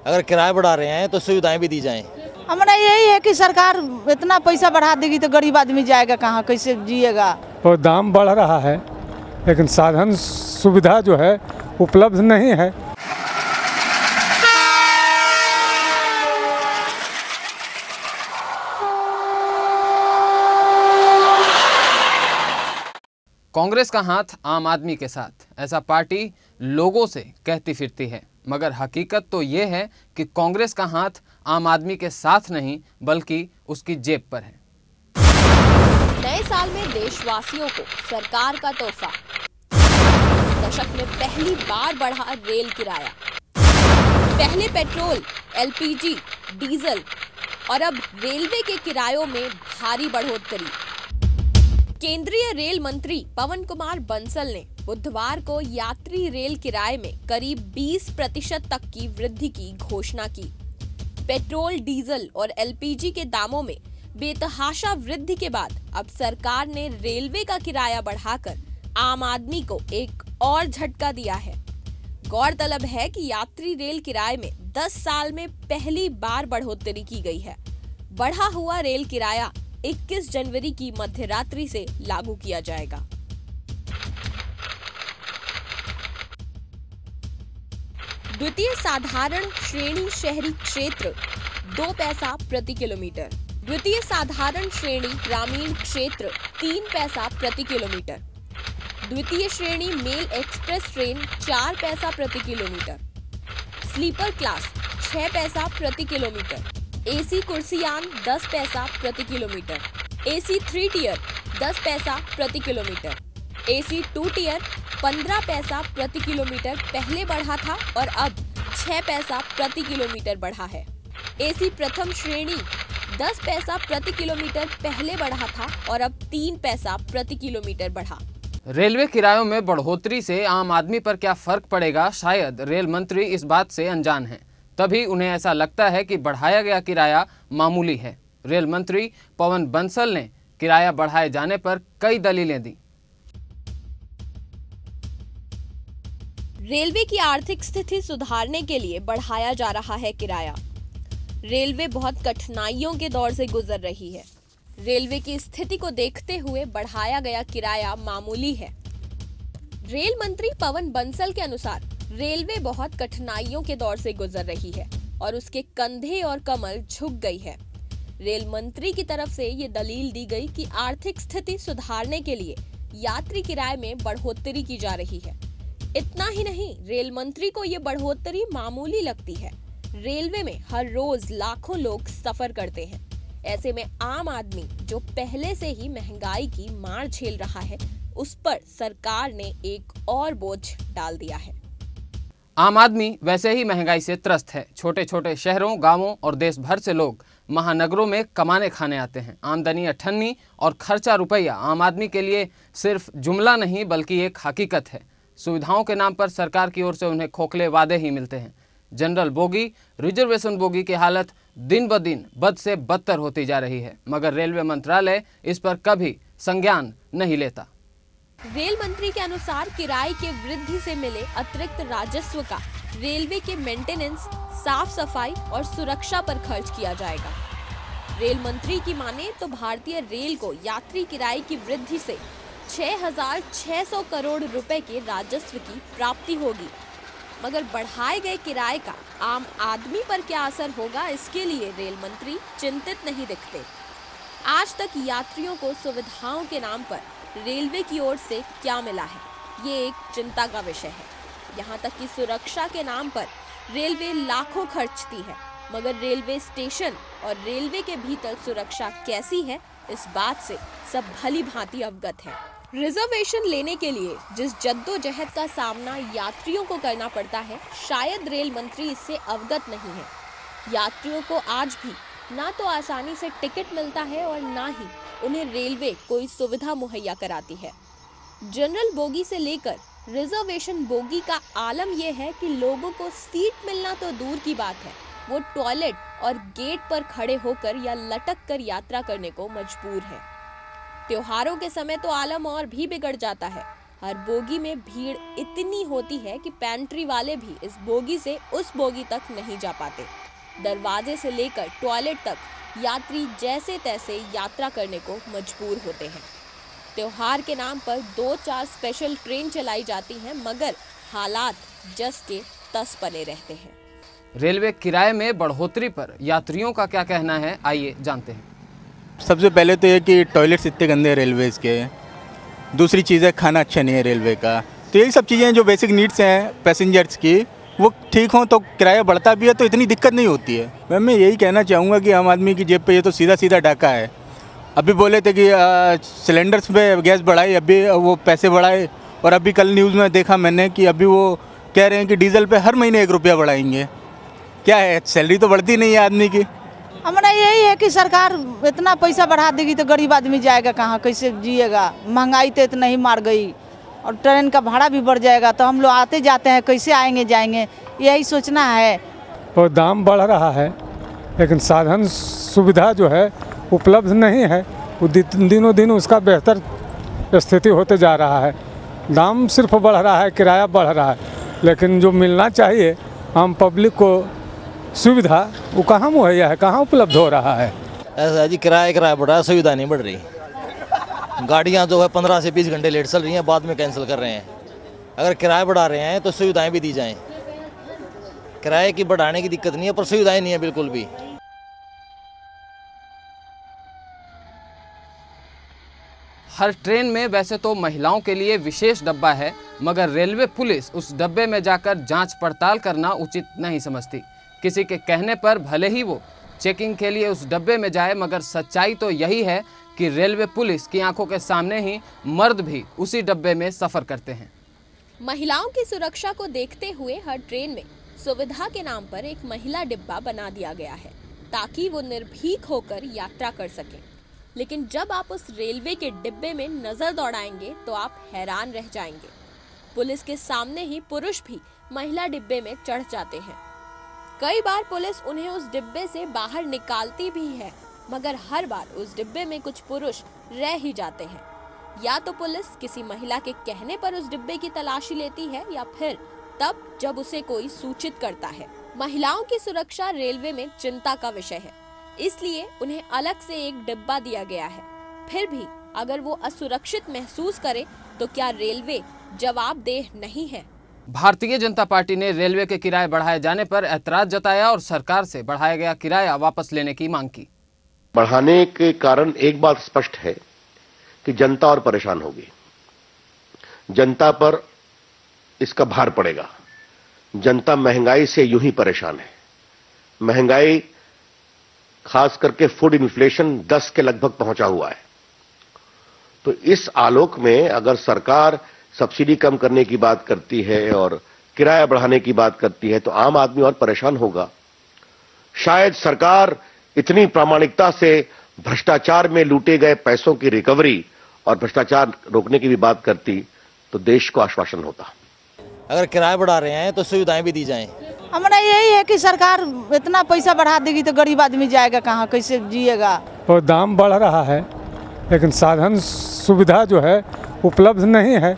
अगर किराया बढ़ा रहे हैं तो सुविधाएं भी दी जाएं। हमारा यही है कि सरकार इतना पैसा बढ़ा देगी तो गरीब आदमी जाएगा कहाँ, कैसे जिएगा। और दाम बढ़ रहा है लेकिन साधन सुविधा जो है उपलब्ध नहीं है। कांग्रेस का हाथ आम आदमी के साथ, ऐसा पार्टी लोगों से कहती फिरती है, मगर हकीकत तो ये है कि कांग्रेस का हाथ आम आदमी के साथ नहीं बल्कि उसकी जेब पर है। नए साल में देशवासियों को सरकार का तोहफा। दशक में पहली बार बढ़ा रेल किराया। पहले पेट्रोल, एलपीजी, डीजल और अब रेलवे के किरायों में भारी बढ़ोतरी। केंद्रीय रेल मंत्री पवन कुमार बंसल ने बुधवार को यात्री रेल किराए में करीब 20% तक की वृद्धि की घोषणा की। पेट्रोल, डीजल और एलपीजी के दामों में बेतहाशा वृद्धि के बाद अब सरकार ने रेलवे का किराया बढ़ाकर आम आदमी को एक और झटका दिया है। गौरतलब है कि यात्री रेल किराए में 10 साल में पहली बार बढ़ोतरी की गई है। बढ़ा हुआ रेल किराया 21 जनवरी की मध्यरात्रि से लागू किया जाएगा। द्वितीय साधारण श्रेणी शहरी क्षेत्र 2 पैसा प्रति किलोमीटर। द्वितीय साधारण श्रेणी ग्रामीण क्षेत्र 3 पैसा प्रति किलोमीटर। द्वितीय श्रेणी मेल एक्सप्रेस ट्रेन 4 पैसा प्रति किलोमीटर। स्लीपर क्लास 6 पैसा प्रति किलोमीटर। एसी कुर्सियान 10 पैसा प्रति किलोमीटर। एसी 3 टियर 10 पैसा प्रति किलोमीटर। एसी 2 टियर 15 पैसा प्रति किलोमीटर पहले बढ़ा था और अब 6 पैसा प्रति किलोमीटर बढ़ा है। एसी प्रथम श्रेणी 10 पैसा प्रति किलोमीटर पहले बढ़ा था और अब 3 पैसा प्रति किलोमीटर बढ़ा। रेलवे किरायों में बढ़ोतरी से आम आदमी पर क्या फर्क पड़ेगा, शायद रेल मंत्री इस बात से अनजान हैं। तभी उन्हें ऐसा लगता है कि बढ़ाया गया किराया मामूली है। रेल मंत्री पवन बंसल ने किराया बढ़ाए जाने पर कई दलीलें दी। रेलवे की आर्थिक स्थिति सुधारने के लिए बढ़ाया जा रहा है किराया। रेलवे बहुत कठिनाइयों के दौर से गुजर रही है। रेलवे की स्थिति को देखते हुए बढ़ाया गया किराया मामूली है। रेल मंत्री पवन बंसल के अनुसार रेलवे बहुत कठिनाइयों के दौर से गुजर रही है और उसके कंधे और कमर झुक गई है। रेल मंत्री की तरफ से ये दलील दी गई कि आर्थिक स्थिति सुधारने के लिए यात्री किराए में बढ़ोतरी की जा रही है। इतना ही नहीं, रेल मंत्री को ये बढ़ोतरी मामूली लगती है। रेलवे में हर रोज लाखों लोग सफर करते हैं। ऐसे में आम आदमी जो पहले से ही महंगाई की मार झेल रहा है, उस पर सरकार ने एक और बोझ डाल दिया है। आम आदमी वैसे ही महंगाई से त्रस्त है। छोटे छोटे शहरों, गांवों और देश भर से लोग महानगरों में कमाने खाने आते हैं। आमदनी अठन्नी और खर्चा रुपया आम आदमी के लिए सिर्फ जुमला नहीं बल्कि एक हकीकत है। सुविधाओं के नाम पर सरकार की ओर से उन्हें खोखले वादे ही मिलते हैं। जनरल बोगी, रिजर्वेशन बोगी की हालत दिन ब दिन बद से बदतर होती जा रही है, मगर रेलवे मंत्रालय इस पर कभी संज्ञान नहीं लेता। रेल मंत्री के अनुसार किराए के वृद्धि से मिले अतिरिक्त राजस्व का रेलवे के मेंटेनेंस, साफ सफाई और सुरक्षा पर खर्च किया जाएगा। रेल मंत्री की माने तो भारतीय रेल को यात्री किराए की वृद्धि से 6,600 करोड़ रुपए के राजस्व की प्राप्ति होगी, मगर बढ़ाए गए किराए का आम आदमी पर क्या असर होगा, इसके लिए रेल मंत्री चिंतित नहीं दिखते। आज तक यात्रियों को सुविधाओं के नाम पर रेलवे की ओर से क्या मिला है, ये एक चिंता का विषय है। यहाँ तक कि सुरक्षा के नाम पर रेलवे लाखों खर्चती है, मगर रेलवे स्टेशन और रेलवे के भीतर सुरक्षा कैसी है, इस बात से सब भली भांति अवगत है। रिजर्वेशन लेने के लिए जिस जद्दोजहद का सामना यात्रियों को करना पड़ता है, शायद रेल मंत्री इससे अवगत नहीं है। यात्रियों को आज भी ना तो आसानी से टिकट मिलता है और ना ही उन्हें रेलवे कोई सुविधा मुहैया कराती है। जनरल बोगी से लेकर रिजर्वेशन बोगी का आलम यह है कि लोगों को सीट मिलना तो दूर की बात है, वो टॉयलेट और गेट पर खड़े होकर या लटक कर यात्रा करने को मजबूर है। त्योहारों के समय तो आलम और भी बिगड़ जाता है। हर बोगी में भीड़ इतनी होती है कि पेंट्री वाले भी इस बोगी से उस बोगी तक नहीं जा पाते। दरवाजे से लेकर टॉयलेट तक यात्री जैसे तैसे यात्रा करने को मजबूर होते हैं। त्योहार के नाम पर 2-4 स्पेशल ट्रेन चलाई जाती हैं, मगर हालात जस के तस बने रहते हैं। रेलवे किराए में बढ़ोतरी पर यात्रियों का क्या कहना है, आइए जानते हैं। सबसे पहले तो ये कि टॉयलेट्स इतने गंदे हैं रेलवेज़ के। दूसरी चीज़ है खाना अच्छा नहीं है रेलवे का। तो यही सब चीज़ें जो बेसिक नीड्स हैं पैसेंजर्स की वो ठीक हों तो किराया बढ़ता भी है तो इतनी दिक्कत नहीं होती है। मैम मैं यही कहना चाहूँगा कि आम आदमी की जेब पे ये तो सीधा सीधा डाका है। अभी बोले थे कि सिलेंडर्स पे गैस बढ़ाई, अभी वो पैसे बढ़ाए, और अभी कल न्यूज़ में देखा मैंने कि अभी वो कह रहे हैं कि डीजल पे हर महीने 1 रुपया बढ़ाएंगे। क्या है, सैलरी तो बढ़ती नहीं है आदमी की। हमारा यही है कि सरकार इतना पैसा बढ़ा देगी तो गरीब आदमी जाएगा कहाँ, कैसे जिएगा। महंगाई तो इतना ही मार गई और ट्रेन का भाड़ा भी बढ़ जाएगा तो हम लोग आते जाते हैं कैसे आएंगे जाएंगे, यही सोचना है। और दाम बढ़ रहा है लेकिन साधन सुविधा जो है उपलब्ध नहीं है। वो दिनों दिन उसका बेहतर स्थिति होते जा रहा है। दाम सिर्फ बढ़ रहा है, किराया बढ़ रहा है, लेकिन जो मिलना चाहिए आम पब्लिक को सुविधा वो कहाँ मुहैया है, कहाँ उपलब्ध हो रहा है। ऐसा है जी, किराया बढ़ रहा है, सुविधा नहीं बढ़ रही। गाड़ियाँ जो है 15 से 20 घंटे लेट चल रही हैं, बाद में कैंसिल कर रहे हैं। अगर किराया बढ़ा रहे हैं तो सुविधाएं भी दी जाएं। किराए की बढ़ाने की दिक्कत नहीं है पर सुविधाएं नहीं है बिल्कुल भी। हर ट्रेन में वैसे तो महिलाओं के लिए विशेष डब्बा है, मगर रेलवे पुलिस उस डब्बे में जाकर जांच पड़ताल करना उचित नहीं समझती। किसी के कहने पर भले ही वो चेकिंग के लिए उस डब्बे में जाए, मगर सच्चाई तो यही है कि रेलवे पुलिस की आंखों के सामने ही मर्द भी उसी डब्बे में सफर करते हैं। महिलाओं की सुरक्षा को देखते हुए हर ट्रेन में सुविधा के नाम पर एक महिला डिब्बा बना दिया गया है ताकि वो निर्भीक होकर यात्रा कर सकें। लेकिन जब आप उस रेलवे के डिब्बे में नजर दौड़ाएंगे तो आप हैरान रह जाएंगे। पुलिस के सामने ही पुरुष भी महिला डिब्बे में चढ़ जाते हैं। कई बार पुलिस उन्हें उस डिब्बे से बाहर निकालती भी है, मगर हर बार उस डिब्बे में कुछ पुरुष रह ही जाते हैं। या तो पुलिस किसी महिला के कहने पर उस डिब्बे की तलाशी लेती है या फिर तब जब उसे कोई सूचित करता है। महिलाओं की सुरक्षा रेलवे में चिंता का विषय है, इसलिए उन्हें अलग से एक डिब्बा दिया गया है। फिर भी अगर वो असुरक्षित महसूस करे तो क्या रेलवे जवाबदेह नहीं है? भारतीय जनता पार्टी ने रेलवे के किराए बढ़ाए जाने पर ऐतराज जताया और सरकार से बढ़ाया गया किराया वापस लेने की मांग की। बढ़ाने के कारण एक बात स्पष्ट है कि जनता और परेशान होगी। जनता पर इसका भार पड़ेगा। जनता महंगाई से यूं ही परेशान है। महंगाई खास करके फूड इन्फ्लेशन 10 के लगभग पहुंचा हुआ है। तो इस आलोक में अगर सरकार सब्सिडी कम करने की बात करती है और किराया बढ़ाने की बात करती है तो आम आदमी और परेशान होगा। शायद सरकार इतनी प्रामाणिकता से भ्रष्टाचार में लूटे गए पैसों की रिकवरी और भ्रष्टाचार रोकने की भी बात करती तो देश को आश्वासन होता। अगर किराया बढ़ा रहे हैं तो सुविधाएं भी दी जाएं। हमारा यही है कि सरकार इतना पैसा बढ़ा देगी तो गरीब आदमी जाएगा कहाँ, कैसे जिएगा। और दाम बढ़ रहा है लेकिन साधन सुविधा जो है उपलब्ध नहीं है।